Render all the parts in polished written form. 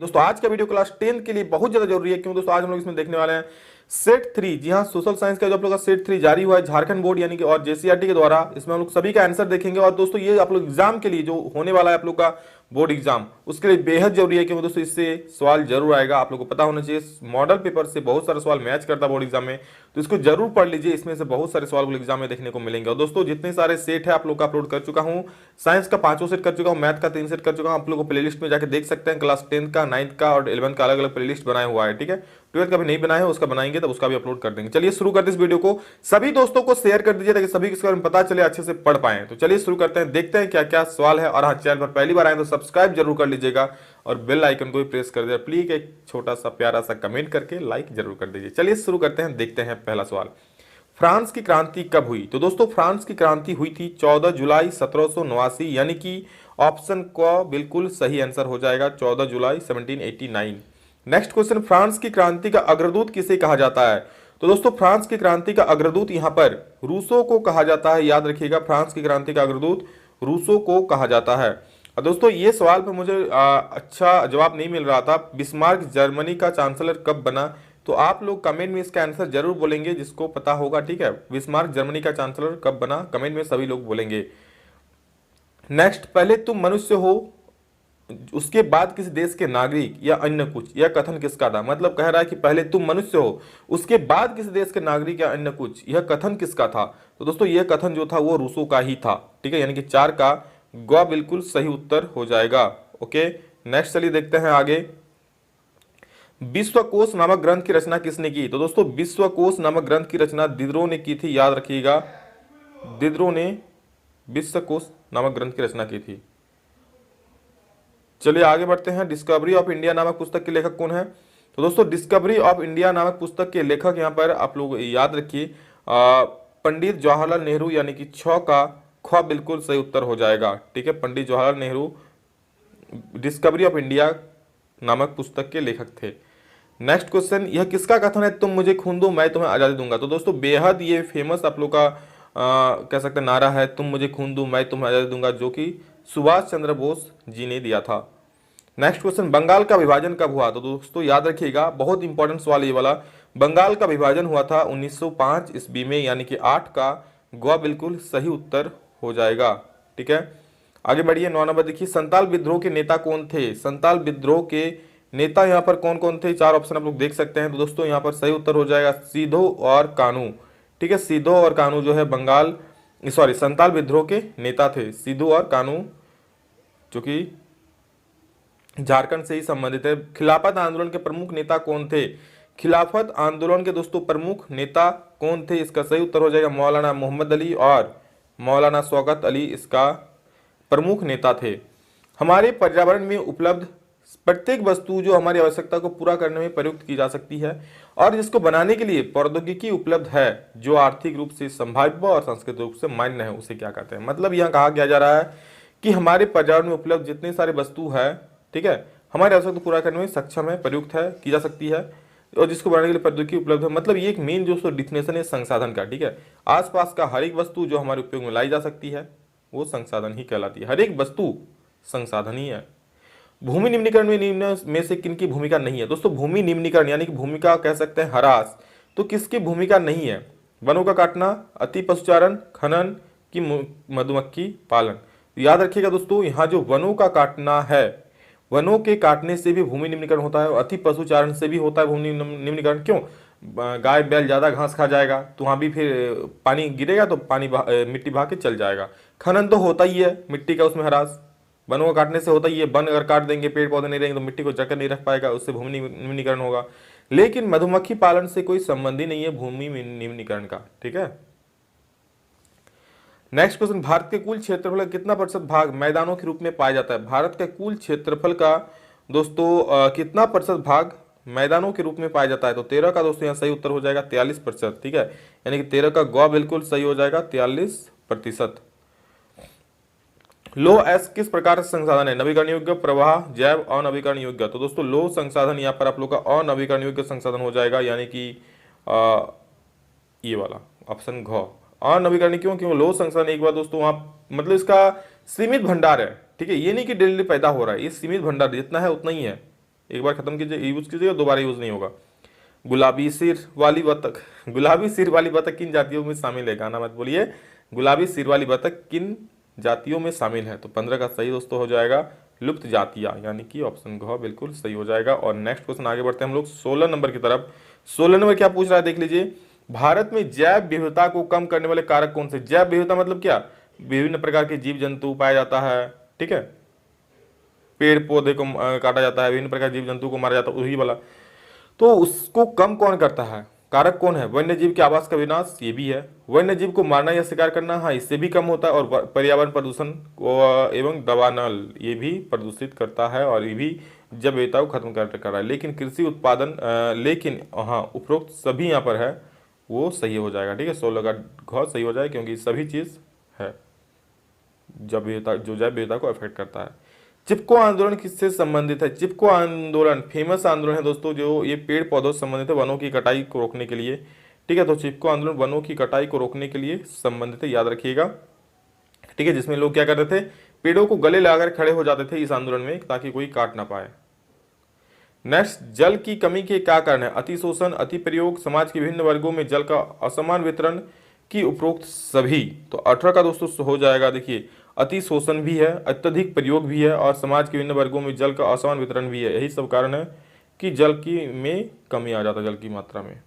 दोस्तों आज का वीडियो क्लास 10 के लिए बहुत ज्यादा जरूरी है। क्यों दोस्तों? आज हम लोग इसमें देखने वाले हैं सेट 3। जी हाँ, सोशल साइंस का जो आप लोग का सेट 3 जारी हुआ है झारखंड बोर्ड यानी कि और जेसीईआरटी के द्वारा, इसमें हम लोग सभी का आंसर देखेंगे। और दोस्तों ये आप लोग एग्जाम के लिए जो होने वाला है आप लोग का बोर्ड एग्जाम, उसके लिए बेहद जरूरी है। क्योंकि दोस्तों इससे सवाल जरूर आएगा, आप लोग को पता होना चाहिए। मॉडल पेपर से बहुत सारे सवाल मैच करता है बोर्ड एग्जाम में, तो इसको जरूर पढ़ लीजिए। इसमें से बहुत सारे सवाल एग्जाम में देखने को मिलेंगे। और दोस्तों जितने सारे सेट है आप लोग का अपलोड कर चुका हूँ। साइंस का 5 सेट कर चुका हूँ, मैथ का 3 सेट कर चुका हूँ। आप लोग को प्लेलिस्ट में जाकर देख सकते हैं। क्लास 10 का, 9th का और 11th का अलग अलग प्लेलिस्ट बनाया हुआ है। ठीक है, 12th का भी नहीं बनाया है, उसका बनाएंगे तब उसका भी अपलोड कर देंगे। चलिए शुरू करते हैं इस वीडियो को। सभी दोस्तों को शेयर कर दीजिए ताकि सभी को इसके बारे में पता चले, अच्छे से पढ़ पाए। तो चलिए शुरू करते हैं, देखते हैं क्या क्या सवाल है। और हाँ, चैनल पर पहली बार आए तो सब्सक्राइब जरूर कर लीजिएगा और बेल आइकन को भी प्रेस कर दीजिए। प्लीज एक छोटा सा प्यारा सा कमेंट करके लाइक जरूर कर दीजिए। चलिए शुरू करते हैं, देखते हैं पहला सवाल। फ्रांस की क्रांति कब हुई? तो दोस्तों फ्रांस की क्रांति हुई थी 14 जुलाई 1789, यानी कि ऑप्शन को बिल्कुल सही आंसर हो जाएगा 14 जुलाई 1789। नेक्स्ट क्वेश्चन, फ्रांस की क्रांति का अग्रदूत किसे कहा जाता है? तो दोस्तों फ्रांस की क्रांति का अग्रदूत यहां पर रूसो को कहा जाता है। याद रखिएगा, फ्रांस की क्रांति का अग्रदूत रूसो को कहा जाता है। और दोस्तों ये सवाल पर मुझे अच्छा जवाब नहीं मिल रहा था। बिस्मार्क जर्मनी का चांसलर कब बना? तो आप लोग कमेंट में इसका आंसर जरूर बोलेंगे जिसको पता होगा। ठीक है, बिस्मार्क जर्मनी का चांसलर कब बना, कमेंट में सभी लोग बोलेंगे। नेक्स्ट, पहले तुम मनुष्य हो उसके बाद किसी देश के नागरिक या अन्य कुछ, यह कथन किसका था? मतलब कह रहा है कि पहले तुम मनुष्य हो उसके बाद किसी देश के नागरिक या अन्य कुछ, यह कथन किसका था? तो दोस्तों यह कथन जो था वो रूसो का ही था। ठीक है, यानी कि 4 का ग बिल्कुल सही उत्तर हो जाएगा। ओके, नेक्स्ट चलिए देखते हैं आगे। विश्वकोश नामक ग्रंथ की रचना किसने की? तो दोस्तों विश्वकोश नामक ग्रंथ की रचना दिदरो ने की थी। याद रखिएगा, दिदरो ने विश्वकोश नामक ग्रंथ की रचना की थी। चलिए आगे बढ़ते हैं। डिस्कवरी ऑफ इंडिया नामक पुस्तक के लेखक कौन है? तो दोस्तों डिस्कवरी ऑफ इंडिया नामक पुस्तक के लेखक यहाँ पर आप लोग याद रखिए पंडित जवाहरलाल नेहरू, यानी कि 6 का ख बिल्कुल सही उत्तर हो जाएगा। ठीक है, Pandit Jawaharlal Nehru discovery of India नामक पुस्तक के लेखक थे। नेक्स्ट क्वेश्चन, यह किसका कथन है? तुम मुझे खून दो मैं तुम्हें आजादी दूंगा। तो दोस्तों बेहद ये फेमस आप लोग का कह सकते हैं नारा है, तुम मुझे खून दो मैं तुम्हें आजादी दूंगा, जो कि सुभाष चंद्र बोस जी ने दिया था। नेक्स्ट क्वेश्चन, बंगाल का विभाजन कब हुआ? तो दोस्तों याद रखिएगा, बहुत इंपॉर्टेंट सवाल ये वाला। बंगाल का विभाजन हुआ था 1905 ईस्वी में, यानी कि 8 का ग बिल्कुल सही उत्तर हो जाएगा। ठीक है, आगे बढ़िए। 9 नंबर देखिए, संताल विद्रोह के नेता कौन थे? संताल विद्रोह के नेता यहाँ पर कौन कौन थे? 4 ऑप्शन आप लोग देख सकते हैं। तो दोस्तों यहाँ पर सही उत्तर हो जाएगा सीधो और कानू। ठीक है, सीधो और कानू जो है बंगाल संताल विद्रोह के नेता थे, सीधो और कानू, जो कि झारखंड से ही संबंधित है। खिलाफत आंदोलन के प्रमुख नेता कौन थे? खिलाफत आंदोलन के दोस्तों प्रमुख नेता कौन थे? इसका सही उत्तर हो जाएगा मौलाना मोहम्मद अली और मौलाना शौकत अली इसका प्रमुख नेता थे। हमारे पर्यावरण में उपलब्ध प्रत्येक वस्तु जो हमारी आवश्यकता को पूरा करने में प्रयुक्त की जा सकती है और जिसको बनाने के लिए प्रौद्योगिकी उपलब्ध है, जो आर्थिक रूप से संभाव्य और सांस्कृतिक रूप से मान्य है, उसे क्या कहते हैं? मतलब यहाँ कहा गया जा रहा है कि हमारे पर्यावरण में उपलब्ध जितने सारे वस्तु है, ठीक है, हमारी आवश्यकता पूरा करने में सक्षम है, प्रयुक्त है, की जा सकती है और जिसको बनाने के लिए प्रौद्योगिकी उपलब्ध है। मतलब ये एक मेन जो डिफिनेशन है संसाधन का। ठीक है, आसपास का हर एक वस्तु जो हमारे उपयोग में लाई जा सकती है वो संसाधन ही कहलाती है। हर एक वस्तु संसाधन ही है। भूमि निम्नीकरण में निम्न में से किन की भूमिका नहीं है? दोस्तों भूमि निम्नीकरण यानी कि भूमिका कह सकते हैं ह्रास, तो किसकी भूमिका नहीं है? वनों का काटना, अति पशुचारण, खनन की मधुमक्खी पालन। याद रखिएगा दोस्तों, यहाँ जो वनों का काटना है, वनों के काटने से भी भूमि निम्नीकरण होता है और अति पशुचारण से भी होता है भूमि निम्नीकरण। क्यों? गाय बैल ज्यादा घास खा जाएगा तो वहां भी फिर पानी गिरेगा तो पानी मिट्टी बहा के चल जाएगा। खनन तो होता ही है, मिट्टी का उसमें ह्रास वनों को काटने से होता ही है। वन अगर काट देंगे, पेड़ पौधे नहीं रहेंगे तो मिट्टी को जकड़ नहीं रख पाएगा, उससे भूमि निम्नीकरण होगा। लेकिन मधुमक्खी पालन से कोई संबंध ही नहीं है भूमि निम्नीकरण का। ठीक है, नेक्स्ट क्वेश्चन, भारत के कुल क्षेत्रफल का कितना प्रतिशत भाग मैदानों के रूप में पाया जाता है? भारत के कुल क्षेत्रफल का दोस्तों कितना प्रतिशत भाग मैदानों के रूप में पाया जाता है? तो 13 का दोस्तों यहाँ सही उत्तर हो जाएगा 43%। ठीक है, यानी कि 13 का ग बिल्कुल सही हो जाएगा 43%। लौह अयस्क किस प्रकार से संसाधन है? नवीकरण योग्य, प्रवाह, जैव, अनवीकरण योग्य। तो दोस्तों लौह संसाधन यहाँ पर आप लोग का अनवीकरण योग्य संसाधन हो जाएगा, यानी कि ये वाला ऑप्शन घ अनवीकरण। क्यों? लौह संसाधन एक बार दोस्तों आप मतलब इसका सीमित भंडार है। ठीक है, ये नहीं कि डेली पैदा हो रहा है, ये सीमित भंडार जितना है उतना ही है। एक बार खत्म कीजिए, यूज कीजिए, दोबारा यूज नहीं होगा। गुलाबी सिर वाली बतख, गुलाबी सिर वाली बतख किन जातियों में शामिल है? गाना मत बोलिए। गुलाबी सिर वाली बतख किन जातियों में शामिल है? तो 15 का सही दोस्तों हो जाएगा लुप्त जातियां, यानी कि ऑप्शन घ बिल्कुल सही हो जाएगा। और नेक्स्ट क्वेश्चन आगे बढ़ते हैं हम लोग 16 नंबर की तरफ। 16 नंबर क्या पूछ रहा है देख लीजिए। भारत में जैव विविधता को कम करने वाले कारक कौन से? जैव विविधता मतलब क्या? विभिन्न प्रकार के जीव जंतु पाया जाता है, ठीक है, पेड़ पौधे को काटा जाता है, विभिन्न प्रकार के जीव जंतु को मारा जाता है, वही वाला। तो उसको कम कौन करता है? कारक कौन है? वन्य जीव के आवास का विनाश, ये भी है। वन्य जीव को मारना या शिकार करना, हाँ, इससे भी कम होता है। और पर्यावरण प्रदूषण एवं दबानल, ये भी प्रदूषित करता है और ये भी जैव विविधता को खत्म कर रहा है। लेकिन कृषि उत्पादन, लेकिन हाँ, उपरोक्त सभी यहाँ पर है, वो सही हो जाएगा, ठीक है। 16 का घ सही हो जाएगा क्योंकि सभी चीज है जैव विविधता, जो जैव विविधता को अफेक्ट करता है। चिपको आंदोलन किससे संबंधित है? चिपको आंदोलन फेमस आंदोलन है दोस्तों, जो ये पेड़ पौधों से संबंधित है, वनों की कटाई को रोकने के लिए, ठीक है। तो चिपको आंदोलन वनों की कटाई को रोकने के लिए संबंधित है, याद रखिएगा, ठीक है। जिसमें लोग क्या करते थे? पेड़ों को गले लगाकर खड़े हो जाते थे इस आंदोलन में, ताकि कोई काट ना पाए। नेक्स्ट, जल की कमी के क्या कारण है? अतिशोषण, अति प्रयोग, समाज के विभिन्न वर्गों में जल का असमान वितरण की उपरोक्त सभी। तो 18 का दोस्तों हो जाएगा, देखिए, अति शोषण भी है, अत्यधिक प्रयोग भी है और समाज के विभिन्न वर्गों में जल का असमान वितरण भी है। यही सब कारण है कि जल की में कमी आ जाता है, जल की मात्रा में।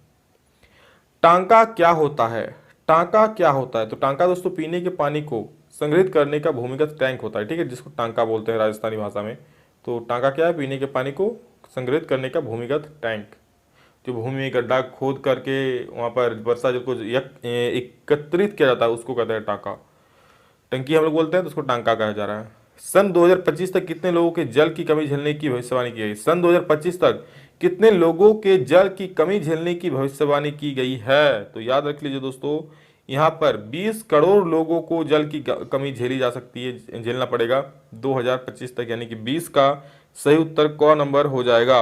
टांका क्या होता है? टांका क्या होता है? तो टांका दोस्तों पीने के पानी को संग्रहित करने का भूमिगत टैंक होता है, ठीक है, जिसको टांका बोलते हैं राजस्थानी भाषा में। तो टांका क्या है? पीने के पानी को संग्रहित करने का भूमिगत टैंक, जो भूमि में गड्ढा खोद करके वहाँ पर वर्षा जल को एकत्रित किया जाता है, उसको कहते हैं टांका। टंकी हम लोग बोलते हैं, तो उसको टांका कहा जा रहा है। सन 2025 तक कितने लोगों के जल की कमी झेलने की भविष्यवाणी की गई? सन 2025 तक कितने लोगों के जल की कमी झेलने की भविष्यवाणी की गई है? तो याद रख लीजिए दोस्तों, यहाँ पर 20 करोड़ लोगों को जल की कमी झेली जा सकती है, झेलना पड़ेगा 2025 तक, यानी कि 20 का सही उत्तर क नंबर हो जाएगा।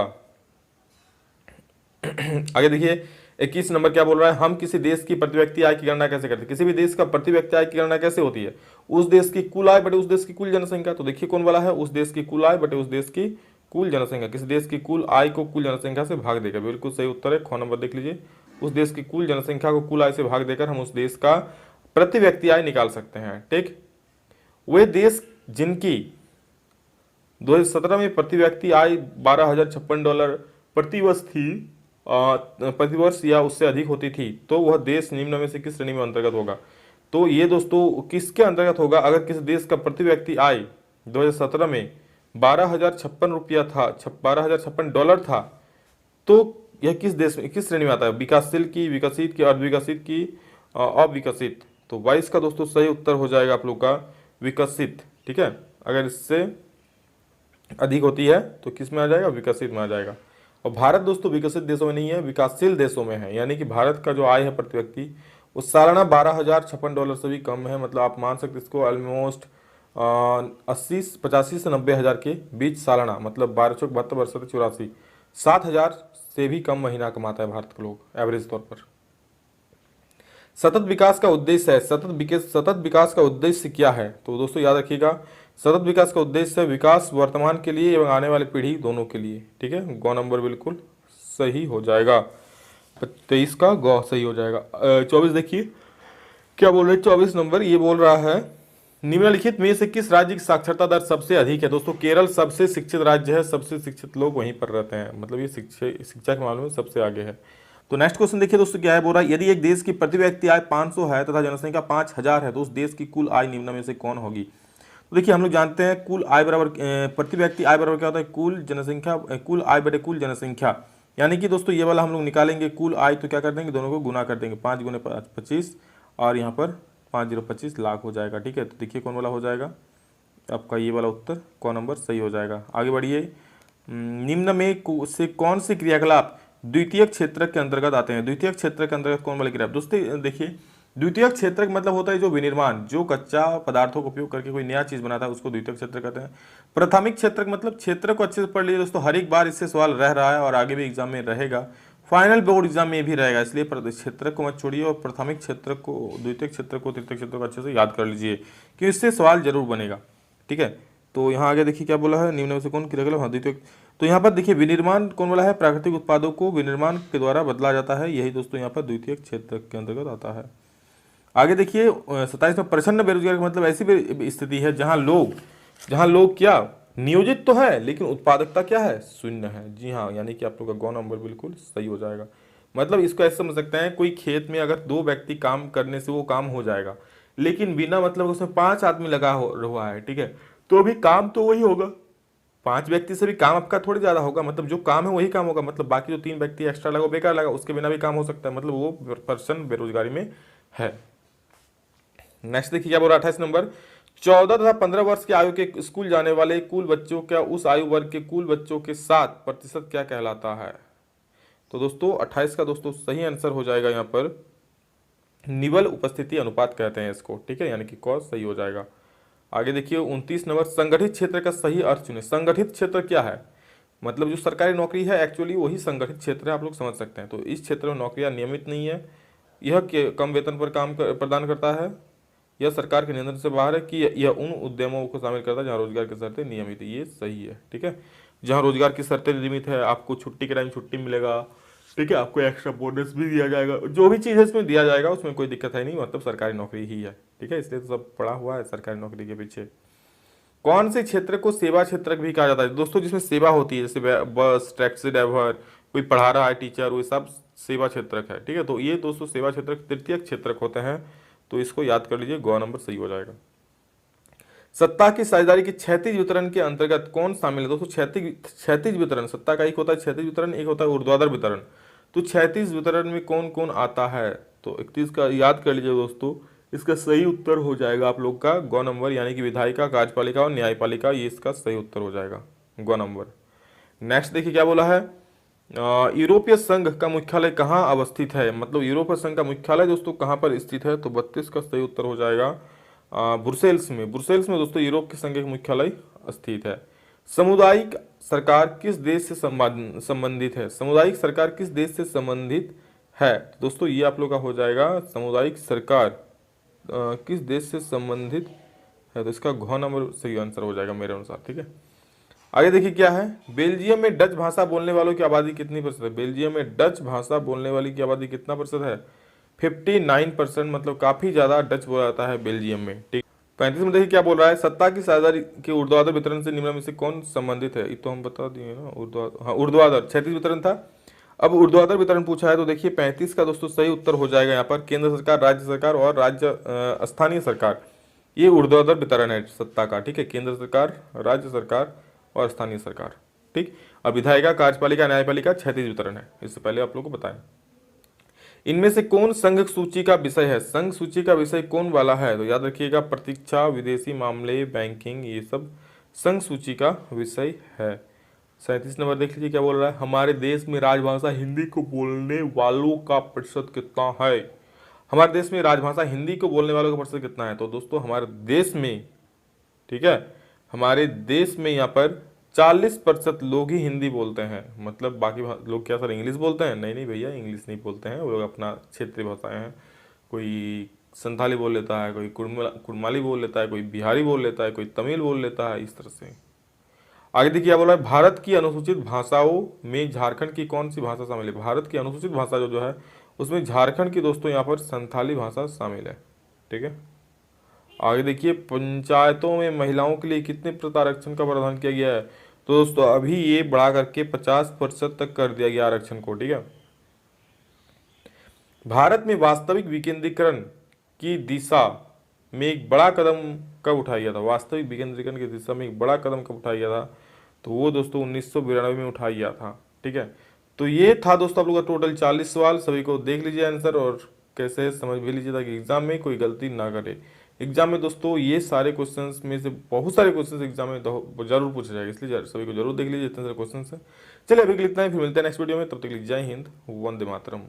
आगे देखिए 21 नंबर क्या बोल रहा है? हम किसी देश की प्रति व्यक्ति आय की गणना कैसे करते हैं? किसी भी देश का प्रति व्यक्ति आय की गणना कैसे होती है? उस देश की कुल आय बटे उस देश की कुल जनसंख्या। तो देखिए कौन वाला है? उस देश की कुल आय बटे उस देश की कुल जनसंख्या। किसी देश की कुल आय को कुल जनसंख्या से भाग देकर, बिल्कुल सही उत्तर है, ख नंबर देख लीजिए। उस देश की कुल जनसंख्या को कुल आय से भाग देकर हम उस देश का प्रति व्यक्ति आय निकाल सकते हैं, ठीक। वे देश जिनकी 2017 में प्रति व्यक्ति आय $12,056 प्रतिवर्ष थी, प्रतिवर्ष या उससे अधिक होती थी, तो वह देश निम्न में से किस श्रेणी में अंतर्गत होगा? तो ये दोस्तों किसके अंतर्गत होगा? अगर किसी देश का प्रति व्यक्ति आय 2017 में $12,056 था, $12,056 था, तो यह किस देश में, किस श्रेणी में आता है? विकासशील की, विकसित की, अर्धविकसित की, अविकसित। तो 22 का दोस्तों सही उत्तर हो जाएगा आप लोग का विकसित, ठीक है। अगर इससे अधिक होती है तो किस में आ जाएगा? विकसित में आ जाएगा। और भारत दोस्तों विकसित देशों में नहीं है, विकासशील देशों में है, यानी कि भारत का जो आय है प्रति व्यक्ति वो सालाना $12,056 से भी कम है। मतलब आप मान सकते इसको ऑलमोस्ट 85 से 90 हज़ार के बीच सालाना, मतलब 1272 वर्ष से 84, 7,000 से भी कम महीना कमाता है भारत के लोग एवरेज तौर पर। सतत विकास का उद्देश्य है, सतत विकास का उद्देश्य क्या है? तो दोस्तों याद रखिएगा, सतत विकास का उद्देश्य है विकास वर्तमान के लिए एवं आने वाली पीढ़ी दोनों के लिए, ठीक है। गौ नंबर बिल्कुल सही हो जाएगा, 23 का गौ सही हो जाएगा। 24 देखिए क्या बोल रहे हैं 24 नंबर, ये बोल रहा है निम्नलिखित में से किस राज्य की साक्षरता दर सबसे अधिक है? दोस्तों केरल सबसे शिक्षित राज्य है, सबसे शिक्षित लोग वहीं पर रहते हैं, मतलब ये शिक्षा के मामले में सबसे आगे है। तो नेक्स्ट क्वेश्चन देखिए दोस्तों क्या है, बोल रहा है यदि एक देश की प्रति व्यक्ति आय 500 है तथा जनसंख्या 5,000 है तो उस देश की कुल आय निम्न में से कौन होगी? तो देखिए हम लोग जानते हैं कुल आय बराबर प्रति व्यक्ति आय बराबर क्या होता है? कुल जनसंख्या, कुल आय बटे कुल जनसंख्या। यानी कि दोस्तों ये वाला हम लोग निकालेंगे कुल आय, तो क्या कर देंगे? दोनों को गुना कर देंगे, 5 गुने 25 और यहाँ पर 5025 लाख हो जाएगा, ठीक है। तो देखिए कौन वाला हो जाएगा आपका? ये वाला उत्तर क नंबर सही हो जाएगा। आगे बढ़िए, निम्न में से कौन से क्रियाकलाप द्वितीय क्षेत्र के अंतर्गत आते हैं? द्वितीय क्षेत्र के अंतर्गत कौन वाले क्रिया? दोस्तों देखिए द्वितीय क्षेत्र का मतलब होता है जो विनिर्माण, जो कच्चा पदार्थों का उपयोग करके कोई नया चीज बनाता है उसको द्वितीय क्षेत्र कहते हैं। प्राथमिक क्षेत्र का मतलब, क्षेत्र को अच्छे से पढ़ लीजिए दोस्तों, हर एक बार इससे सवाल रह रहा है और आगे भी एग्जाम में रहेगा, फाइनल बोर्ड एग्जाम में भी रहेगा, इसलिए क्षेत्र को मत छोड़िए और प्राथमिक क्षेत्र को, द्वितीय क्षेत्र को, तृतीय क्षेत्र को अच्छे से याद कर लीजिए क्योंकि इससे सवाल जरूर बनेगा, ठीक है। तो यहाँ आगे देखिए क्या बोला है, निम्न में से कौन क्रियाकलाप? हाँ द्वितीय तो यहाँ पर देखिए विनिर्माण कौन वाला है, प्राकृतिक उत्पादों को विनिर्माण के द्वारा बदला जाता है, यही दोस्तों यहाँ पर द्वितीयक क्षेत्र के अंतर्गत आता है। आगे देखिए 27 में प्रचंड बेरोजगार का मतलब ऐसी स्थिति है जहां लोग क्या नियोजित तो है लेकिन उत्पादकता क्या है, शून्य है। जी हाँ, यानी कि आप लोग का ग नंबर बिल्कुल सही हो जाएगा। मतलब इसको ऐसे समझ सकते हैं, कोई खेत में अगर 2 व्यक्ति काम करने से वो काम हो जाएगा, लेकिन बिना मतलब उसमें 5 आदमी लगा हुआ है, ठीक है, तो भी काम तो वही होगा। 5 व्यक्ति से भी काम आपका थोड़ी ज्यादा होगा, मतलब जो काम है वही काम होगा, मतलब बाकी जो 3 व्यक्ति एक्स्ट्रा लगा बेकार लगा, उसके बिना भी काम हो सकता है, मतलब वो पर्सन बेरोजगारी में है। नेक्स्ट देखिए क्या बोल रहा है 28 नंबर, 14 तथा 15 वर्ष की आयु के स्कूल जाने वाले कुल बच्चों का उस आयु वर्ग के कुल बच्चों के 7% क्या कहलाता है। तो दोस्तों 28 का दोस्तों सही आंसर हो जाएगा यहाँ पर निवल उपस्थिति अनुपात कहते हैं इसको, ठीक है, यानी कि कॉस सही हो जाएगा। आगे देखिए 29 नंबर, संगठित क्षेत्र का सही अर्थ चुने। संगठित क्षेत्र क्या है, मतलब जो सरकारी नौकरी है एक्चुअली वही संगठित क्षेत्र है, आप लोग समझ सकते हैं। तो इस क्षेत्र में नौकरियां नियमित नहीं है, यह कम वेतन पर काम प्रदान करता है, यह सरकार के नियंत्रण से बाहर है, कि यह उन उद्यमों को शामिल करता है जहां रोजगार की शर्तें नियमित है। ये सही है, ठीक है, जहां रोजगार की शर्तें नियमित है, आपको छुट्टी के टाइम छुट्टी मिलेगा, ठीक है, आपको एक्स्ट्रा बोनस भी दिया जाएगा, जो भी चीज़ है इसमें दिया जाएगा, उसमें कोई दिक्कत है नहीं, मतलब सरकारी नौकरी ही है, ठीक है, इसलिए तो सब पड़ा हुआ है सरकारी नौकरी के पीछे। कौन से क्षेत्र को सेवा क्षेत्र भी कहा जाता है दोस्तों, जिसमें सेवा होती है, जैसे बस, टैक्सी ड्राइवर, कोई पढ़ा रहा है टीचर, वो सब सेवा क्षेत्रक है, ठीक है। तो ये दोस्तों सेवा क्षेत्रक तृतीय क्षेत्रक होते हैं, तो इसको याद कर लीजिए, ग नंबर सही हो जाएगा। सत्ता की साझेदारी की क्षैतिज वितरण के अंतर्गत कौन शामिल है दोस्तों, क्षैतिज वितरण, सत्ता का एक होता है क्षैतिज वितरण, एक होता है ऊर्ध्वाधर वितरण। तो क्षैतिज वितरण में कौन कौन आता है, तो 31 का याद कर लीजिए दोस्तों, इसका सही उत्तर हो जाएगा आप लोग का ग नंबर, यानी कि विधायिका, कार्यपालिका और न्यायपालिका, ये इसका सही उत्तर हो जाएगा ग नंबर। नेक्स्ट देखिए क्या बोला है, यूरोपीय संघ का मुख्यालय कहाँ अवस्थित है, मतलब यूरोपीय संघ का मुख्यालय दोस्तों कहाँ पर स्थित है, तो 32 का सही उत्तर हो जाएगा ब्रुसेल्स में। ब्रुसेल्स में दोस्तों यूरोप के संघ का मुख्यालय स्थित है। सामुदायिक सरकार किस देश से संबंधित है, सामुदायिक सरकार किस देश से संबंधित है, दोस्तों ये आप लोग का हो जाएगा सामुदायिक सरकार किस देश से संबंधित है, तो इसका घ नंबर सही आंसर हो जाएगा मेरे अनुसार, ठीक है। आगे देखिए क्या है, बेल्जियम में डच भाषा बोलने वालों की आबादी कितनी प्रतिशत है, बेल्जियम में डच भाषा बोलने वाली की आबादी कितना प्रतिशत है, 59%, मतलब काफी ज्यादा डच बोला जाता है बेल्जियम में, ठीक। 35 में देखिए क्या बोल रहा है, सत्ता की साझेदारी के ऊर्ध्वाधर वितरण से निम्न में से कौन संबंधित है, ये तो हम बता दिए ना, ऊर्ध्वाधर, हाँ ऊर्ध्वाधर, 36 वितरण था, अब ऊर्ध्वाधर वितरण पूछा है, तो देखिए 35 का दोस्तों सही उत्तर हो जाएगा यहाँ पर केंद्र सरकार, राज्य सरकार और राज्य स्थानीय सरकार, ये ऊर्ध्वाधर वितरण है सत्ता का, ठीक है, केंद्र सरकार, राज्य सरकार और स्थानीय सरकार, ठीक। और विधायिका, कार्यपालिका, न्यायपालिका क्षैतिज वितरण है, इससे पहले आप लोगों को बताएं। इनमें से कौन संघ सूची का विषय है, संघ सूची का विषय कौन वाला है, तो याद रखिएगा प्रतीक्षा, विदेशी मामले, बैंकिंग, ये सब संघ सूची का विषय है। 37 नंबर देख लीजिए क्या बोल रहा है, हमारे देश में राजभाषा हिंदी को बोलने वालों का प्रतिशत कितना है, हमारे देश में राजभाषा हिंदी को बोलने वालों का प्रतिशत कितना है, तो दोस्तों हमारे देश में, ठीक है, हमारे देश में यहाँ पर 40% लोग ही हिंदी बोलते हैं, मतलब बाकी लोग क्या सर इंग्लिश बोलते हैं, नहीं नहीं भैया, इंग्लिश नहीं बोलते हैं, वो लोग अपना क्षेत्रीय भाषाएं हैं, कोई संथाली बोल लेता है, कोई कुड़माली बोल लेता है, कोई बिहारी बोल लेता है, कोई तमिल बोल लेता है, इस तरह से। आगे देखिए क्या बोला है, भारत की अनुसूचित भाषाओं में झारखंड की कौन सी भाषा शामिल है, भारत की अनुसूचित भाषा जो है उसमें झारखंड की दोस्तों यहाँ पर संथाली भाषा शामिल है, ठीक है। आगे देखिए पंचायतों में महिलाओं के लिए कितने प्रतिशत आरक्षण का प्रावधान किया गया है, तो दोस्तों अभी ये बढ़ा करके 50% तक कर दिया गया आरक्षण को, ठीक है। भारत में वास्तविक विकेंद्रीकरण की दिशा में एक बड़ा कदम कब उठाया गया था, वास्तविक विकेंद्रीकरण की दिशा में एक बड़ा कदम कब उठाया गया था, तो वो दोस्तों 1992 में उठाया गया था, ठीक है। तो ये था दोस्तों आप लोग का टोटल 40 सवाल, सभी को देख लीजिए आंसर और कैसे समझ भी लीजिए ताकि एग्जाम में कोई गलती ना करे। एग्जाम में दोस्तों ये सारे क्वेश्चंस में से बहुत सारे क्वेश्चंस एग्जाम में जरूर पूछे जाएगा, इसलिए सभी को जरूर देख लीजिए इतने सारे क्वेश्चंस हैं। चलिए अभी के लिए इतना ही, फिर मिलते हैं नेक्स्ट वीडियो में, तब तक के लिए जय हिंद, वंदे मातरम।